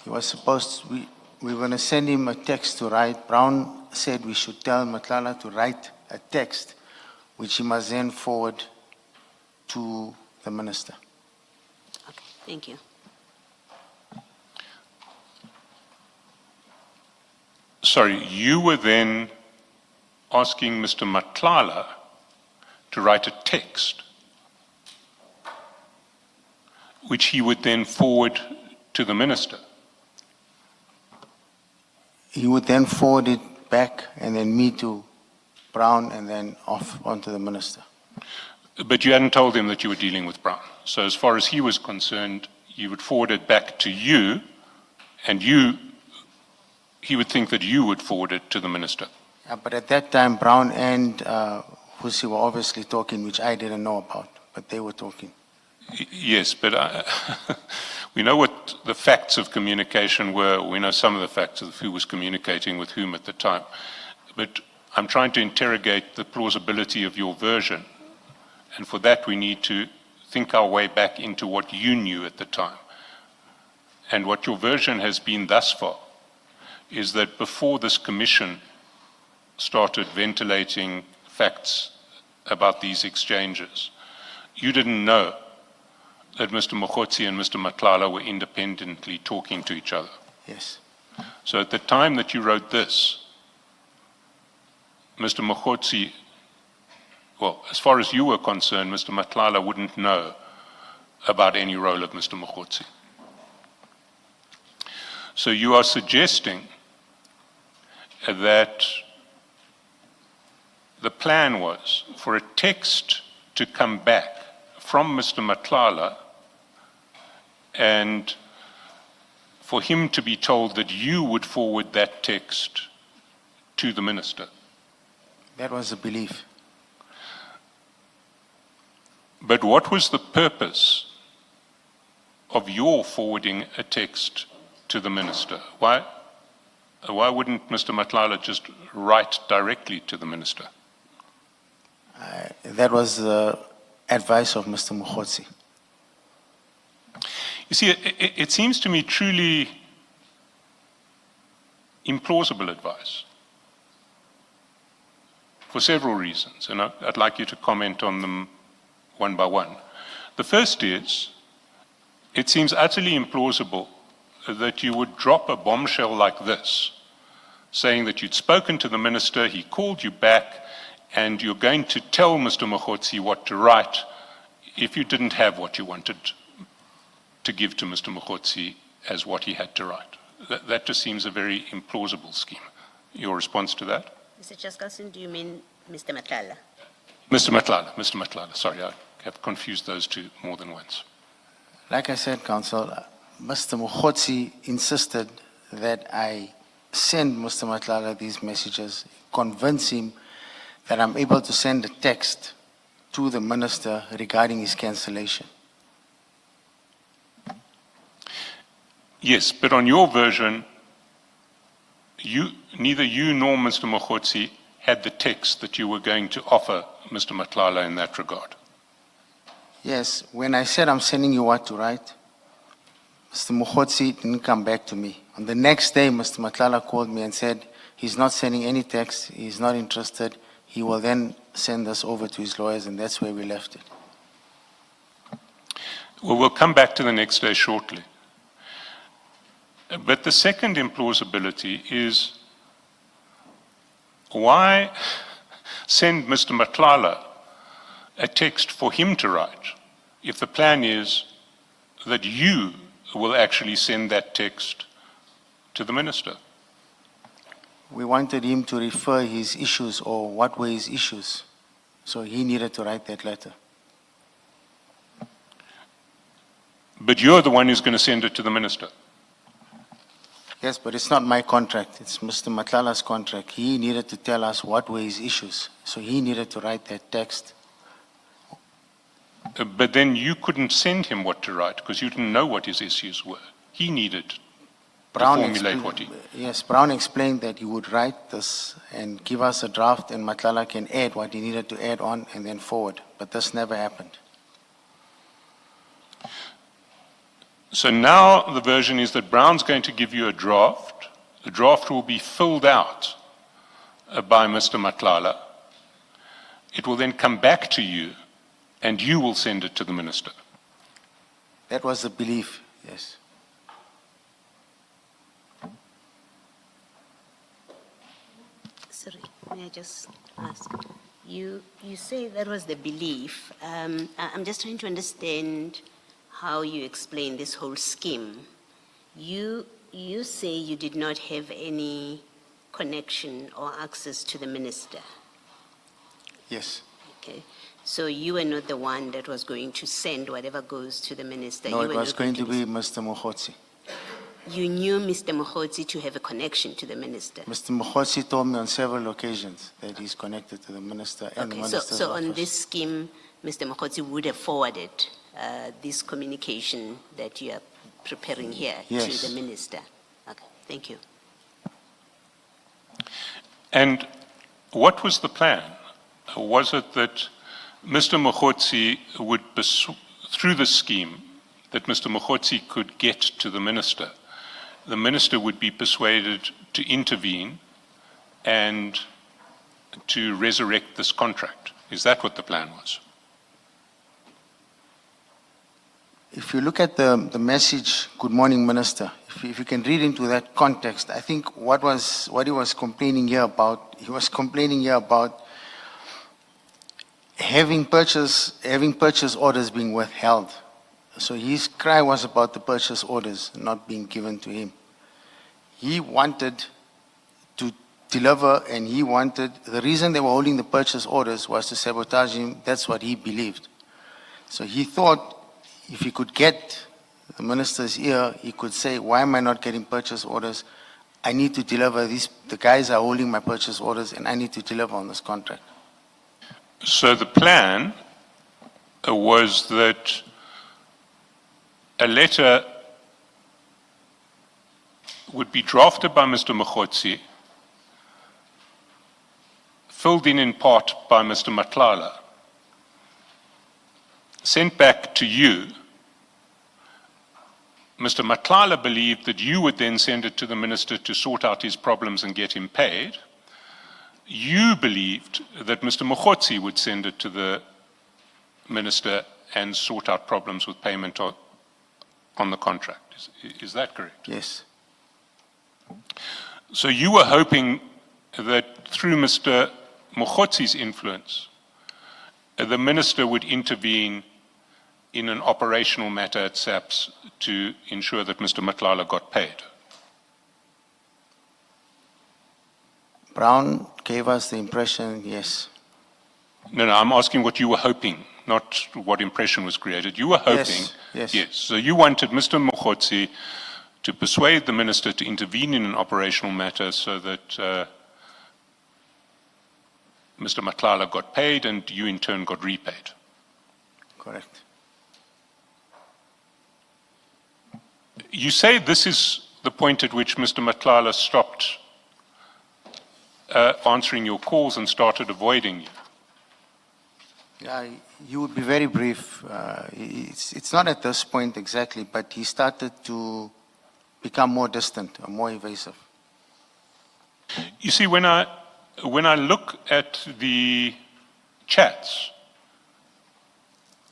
He was supposed, we were going to send him a text to write. Brown said we should tell Matlala to write a text, which he must then forward to the minister. Okay, thank you. Sorry, you were then asking Mr. Matlala to write a text, which he would then forward to the minister. He would then forward it back and then me to Brown and then off onto the minister. But you hadn't told him that you were dealing with Brown. So as far as he was concerned, you would forward it back to you, and he would think that you would forward it to the minister. Yeah, but at that time, Brown and Husi were obviously talking, which I didn't know about, but they were talking. Yes, but we know what the facts of communication were. We know some of the facts of who was communicating with whom at the time. But I'm trying to interrogate the plausibility of your version. And for that, we need to think our way back into what you knew at the time. And what your version has been thus far is that before this commission started ventilating facts about these exchanges, you didn't know that Mr. Mogotsi and Mr. Matlala were independently talking to each other. Yes. So at the time that you wrote this, Mr. Mogotsi, well, as far as you were concerned, Mr. Matlala wouldn't know about any role of Mr. Mogotsi. So you are suggesting that the plan was for a text to come back from Mr. Matlala and for him to be told that you would forward that text to the minister. That was the belief. But what was the purpose of your forwarding a text to the minister? Why wouldn't Mr. Matlala just write directly to the minister? That was the advice of Mr. Mogotsi. You see, it seems to me truly implausible advice for several reasons, and I'd like you to comment on them one by one. The first is, it seems utterly implausible that you would drop a bombshell like this, saying that you'd spoken to the minister, he called you back, and you're going to tell Mr. Mogotsi what to write if you didn't have what you wanted to give to Mr. Mogotsi as what he had to write. That just seems a very implausible scheme. Your response to that? Mr. Chairperson, do you mean Mr. Matlala? Mr. Matlala, sorry, I have confused those two more than once. Like I said, Council, Mr. Mogotsi insisted that I send Mr. Matlala these messages, convince him that I'm able to send a text to the minister regarding his cancellation. Yes, but on your version, neither you nor Mr. Mogotsi had the text that you were going to offer Mr. Matlala in that regard. Yes, when I said I'm sending you what to write, Mr. Mogotsi didn't come back to me. On the next day, Mr. Matlala called me and said he's not sending any text, he's not interested, he will then send us over to his lawyers, and that's where we left it. Well, we'll come back to the next day shortly. But the second implausibility is, why send Mr. Matlala a text for him to write if the plan is that you will actually send that text to the minister? We wanted him to refer his issues or what were his issues. So he needed to write that letter. But you're the one who's going to send it to the minister. Yes, but it's not my contract. It's Mr. Matlala's contract. He needed to tell us what were his issues. So he needed to write that text. But then you couldn't send him what to write because you didn't know what his issues were. He needed to formulate what he... Yes, Brown explained that he would write this and give us a draft and Matlala can add what he needed to add on and then forward. But this never happened. So now the version is that Brown's going to give you a draft. The draft will be filled out by Mr. Matlala. It will then come back to you, and you will send it to the minister. That was the belief, yes. Sorry, may I just ask? You say that was the belief. I'm just trying to understand how you explain this whole scheme. You say you did not have any connection or access to the minister. Yes. Okay. So you were not the one that was going to send whatever goes to the minister. No, You it were was not going to be Mr. Mogotsi. You knew Mr. Mogotsi to have a connection to the minister. Mr. Mogotsi told me on several occasions that he's connected to the minister and the Okay, minister's so on office. this scheme, Mr. Mogotsi would have forwarded this communication that you are preparing here Yes. to the minister. Okay, thank you. And what was the plan? Was it that Mr. Mogotsi would, through the scheme, that Mr. Mogotsi could get to the minister would be persuaded to intervene and to resurrect this contract? Is that what the plan was? If you look at the message, "Good morning, Minister," if you can read into that context, I think what he was complaining here about, he was complaining here about having purchase orders being withheld. So his cry was about the purchase orders not being given to him. He wanted to deliver, and the reason they were holding the purchase orders was to sabotage him. That's what he believed. So he thought if he could get the minister's ear, he could say, "Why am I not getting purchase orders? I need to deliver these. The guys are holding my purchase orders, and I need to deliver on this contract." So the plan was that a letter would be drafted by Mr. Mogotsi, filled in part by Mr. Matlala, sent back to you. Mr. Matlala believed that you would then send it to the minister to sort out his problems and get him paid. You believed that Mr. Mogotsi would send it to the minister and sort out problems with payment on the contract. Is that correct? Yes. So you were hoping that through Mr. Mogotsi's influence, the minister would intervene in an operational matter at SAPS to ensure that Mr. Matlala got paid. Brown gave us the impression, yes. No, I'm asking what you were hoping, not what impression was created. You were hoping. Yes. So you wanted Mr. Mogotsi to persuade the minister to intervene in an operational matter so that Mr. Matlala got paid and you in turn got repaid. Correct. You say this is the point at which Mr. Matlala stopped answering your calls and started avoiding you. Yeah, you would be very brief. It's not at this point exactly, but he started to become more distant, or more evasive. You see, when I look at the chats,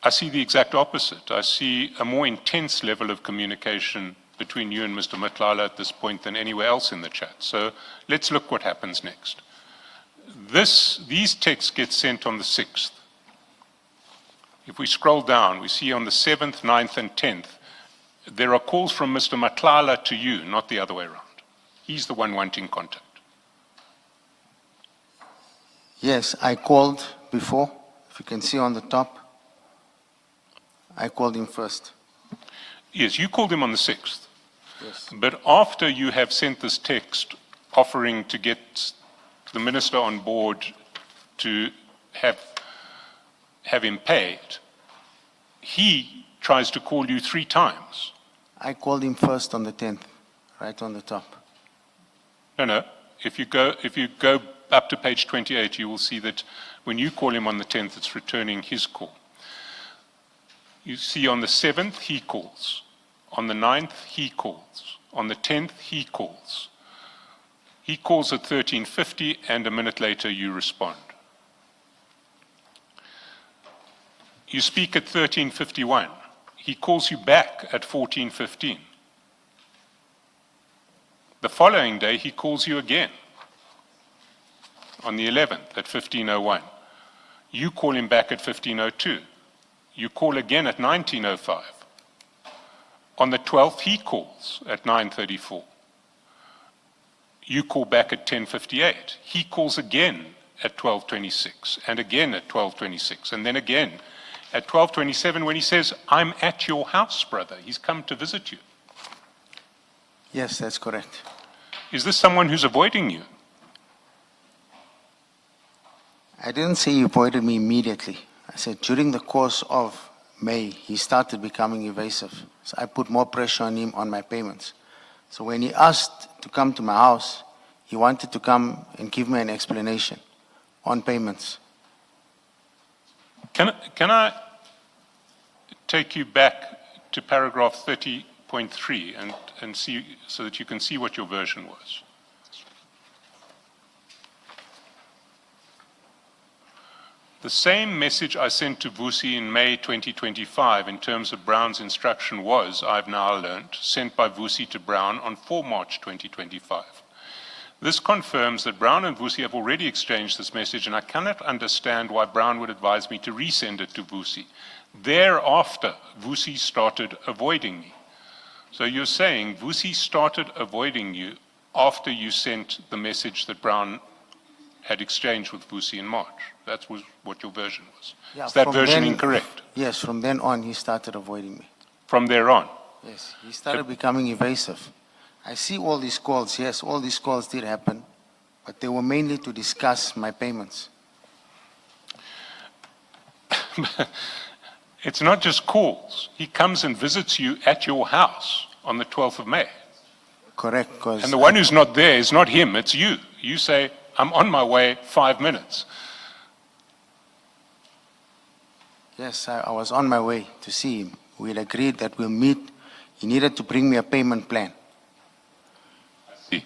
I see the exact opposite. I see a more intense level of communication between you and Mr. Matlala at this point than anywhere else in the chat. So let's look what happens next. These texts get sent on the 6th. If we scroll down, we see on the 7th, 9th, and 10th, there are calls from Mr. Matlala to you, not the other way around. He's the one wanting contact. Yes, I called before. If you can see on the top, I called him first. Yes, you called him on the 6th. Yes. But after you have sent this text offering to get the minister on board to have him paid, he tries to call you 3 times. I called him first on the 10th, right on the top. No. If you go up to page 28, you will see that when you call him on the 10th, it's returning his call. You see on the 7th, he calls. On the 9th, he calls. On the 10th, he calls. He calls at 13:50, and a minute later you respond. You speak at 13:51. He calls you back at 14:15. The following day, he calls you again on the 11th at 15:01. You call him back at 15:02. You call again at 19:05. On the 12th, he calls at 9:34. You call back at 10:58. He calls again at 12:26, and again at 12:26, and then again at 12:27 when he says, "I'm at your house, brother." He's come to visit you. Yes, that's correct. Is this someone who's avoiding you? I didn't say he avoided me immediately. I said during the course of May, he started becoming evasive. So I put more pressure on him on my payments. So when he asked to come to my house, he wanted to come and give me an explanation on payments. Can I take you back to paragraph 30.3 and see, so that you can see what your version was? The same message I sent to Vusi in May 2025 in terms of Brown's instruction was, I've now learnt, sent by Vusi to Brown on 4 March 2025. This confirms that Brown and Vusi have already exchanged this message, and I cannot understand why Brown would advise me to resend it to Vusi. Thereafter, Vusi started avoiding me. So you're saying Vusi started avoiding you after you sent the message that Brown had exchanged with Vusi in March. That was what your version was. Yeah, Is that from version then- incorrect? Yes, from then on, he started avoiding me. From there on? Yes, he started becoming evasive. I see all these calls. Yes, all these calls did happen, but they were mainly to discuss my payments. It's not just calls. He comes and visits you at your house on the 12th of May. Correct, because And the one who's not there is not him, it's you. You say, I'm on my way, 5 minutes. yes, I was on my way to see him. We had agreed that we'll meet. He needed to bring me a payment plan. See.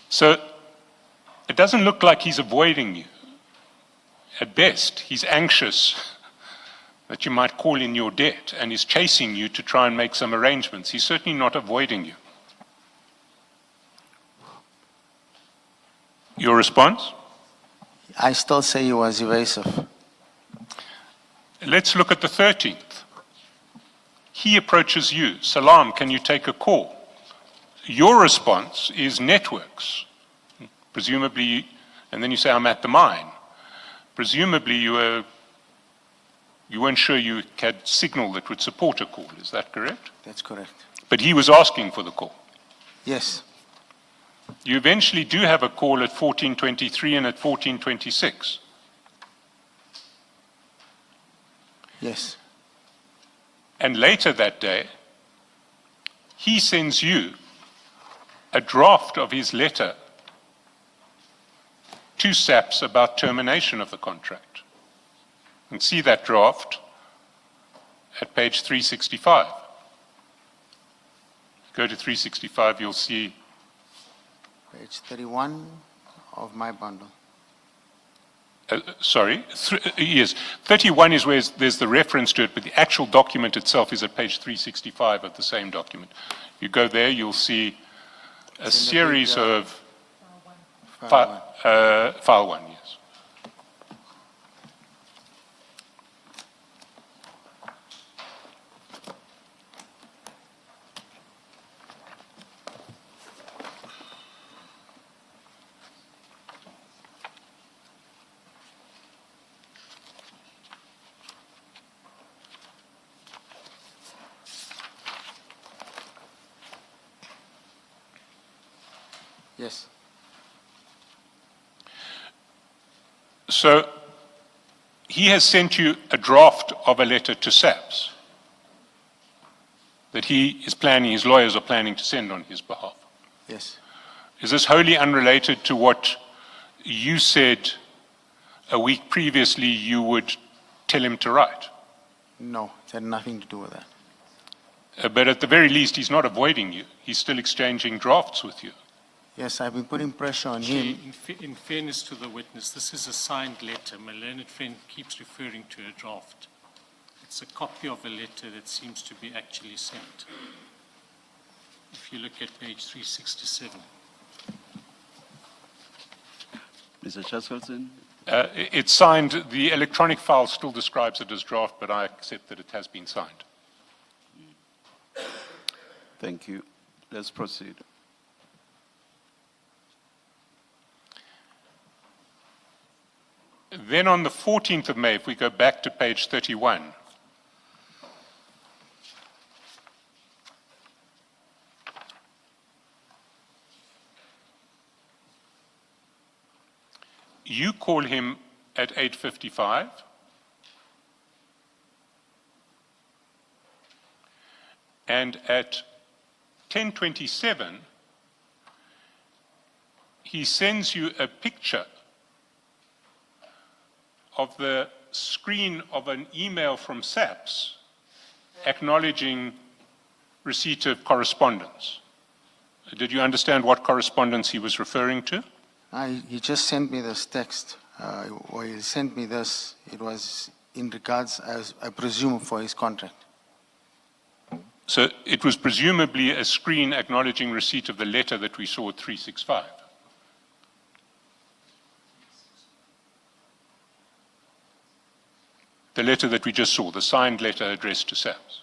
So it doesn't look like he's avoiding you. At best, he's anxious that you might call in your debt and is chasing you to try and make some arrangements. He's certainly not avoiding you. Your response? I still say he was evasive. Let's look at the 13th. He approaches you. Salam, can you take a call? Your response is networks. Presumably, and then you say, I'm at the mine. Presumably you weren't sure you had signal that would support a call. Is that correct? That's correct. But he was asking for the call. Yes, You eventually do have a call at 14:23 and at 14:26. yes, And later that day, he sends you a draft of his letter to SAPS about termination of the contract. And see that draft at page 365. Go to 365, you'll see, page 31 of my bundle. yes, 31 is where there's the reference to it, but the actual document itself is at page 365 of the same document. You go there, you'll see a It's in the series big, of File one. file 1, yes. Yes, So he has sent you a draft of a letter to SAPS that he is planning, his lawyers are planning to send on his behalf. yes. Is this wholly unrelated to what you said a week previously you would tell him to write? No, it had nothing to do with that. But at the very least, he's not avoiding you. He's still exchanging drafts with you. Yes, I've been putting pressure on Chair, him. in fairness to the witness, this is a signed letter. My learned friend keeps referring to a draft. It's a copy of a letter that seems to be actually sent. If you look at page 367. Mr. Chairperson, It's signed. The electronic file still describes it as draft, but I accept that it has been signed. thank you. Let's proceed. Then on the 14th of May, if we go back to page 31, you call him at 8:55. And at 10:27, he sends you a picture of the screen of an email from SAPS acknowledging receipt of correspondence. Did you understand what correspondence he was referring to? He just sent me this text, or he sent me this. It was in regards, as I presume, for his contract. So it was presumably a screen acknowledging receipt of the letter that we saw at 365. The letter that we just saw, the signed letter addressed to SAPS.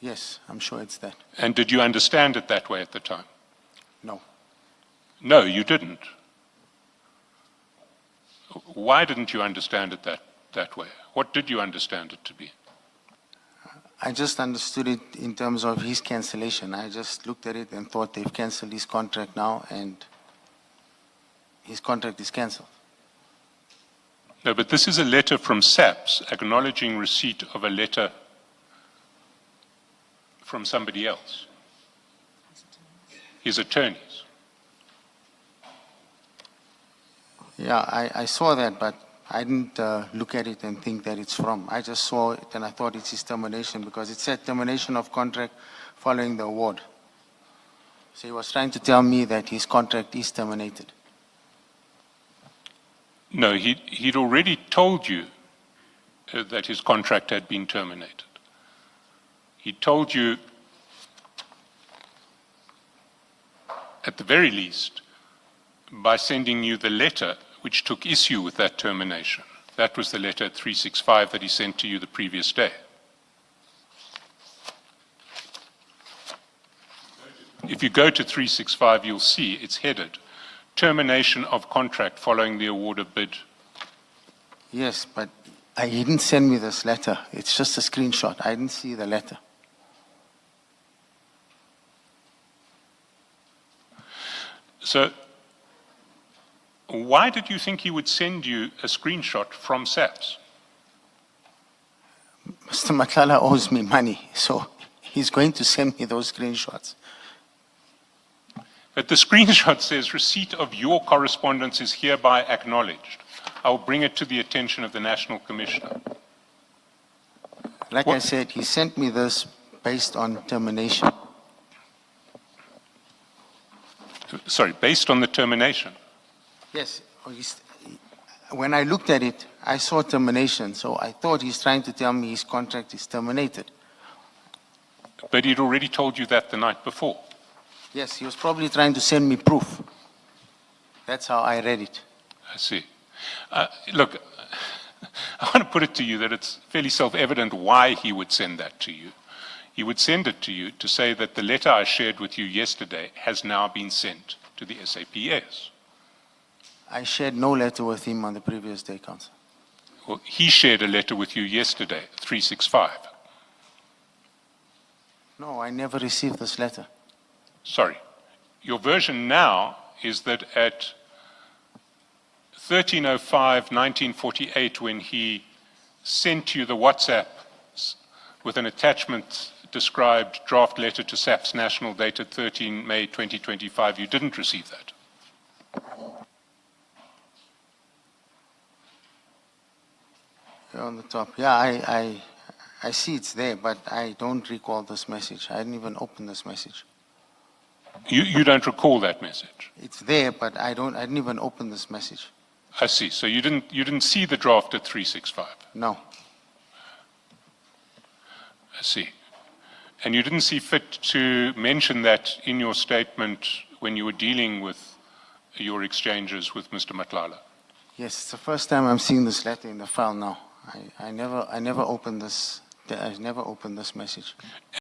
Yes, I'm sure it's that. And did you understand it that way at the time? No. No, you didn't. Why didn't you understand it that way? What did you understand it to be? I just understood it in terms of his cancellation. I just looked at it and thought they've canceled his contract now, and his contract is canceled. No, but this is a letter from SAPS acknowledging receipt of a letter from somebody else, his attorneys. Yeah, I saw that, but I didn't look at it and think that it's from. I just saw it and I thought it's his termination because it said termination of contract following the award. So he was trying to tell me that his contract is terminated. No, he'd already told you that his contract had been terminated. He told you, at the very least, by sending you the letter which took issue with that termination. That was the letter 365 that he sent to you the previous day. If you go to 365, you'll see it's headed termination of contract following the award of bid. Yes, but he didn't send me this letter. It's just a screenshot. I didn't see the letter. So why did you think he would send you a screenshot from SAPS? Mr. Matlala owes me money, so he's going to send me those screenshots. But the screenshot says receipt of your correspondence is hereby acknowledged. I will bring it to the attention of the National Commissioner. Like I said, he sent me this based on termination. Sorry, based on the termination. Yes, when I looked at it, I saw termination, so I thought he's trying to tell me his contract is terminated. But he'd already told you that the night before. Yes, he was probably trying to send me proof. That's how I read it. I see. Look, I want to put it to you that it's fairly self-evident why he would send that to you. He would send it to you to say that the letter I shared with you yesterday has now been sent to the SAPS. I shared no letter with him on the previous day, Council. Well, he shared a letter with you yesterday, 365. No, I never received this letter. Sorry. Your version now is that at 13:05/1948, when he sent you the WhatsApp with an attachment described draft letter to SAPS National dated 13 May 2025, you didn't receive that. Here on the top. Yeah, I I see it's there, but I don't recall this message. I didn't even open this message. You don't recall that message? It's there, but I didn't even open this message. I see. So you didn't see the draft at 365? No. I see. And you didn't see fit to mention that in your statement when you were dealing with your exchanges with Mr. Matlala? Yes, it's the first time I'm seeing this letter in the file now. I never opened this. I never opened this message.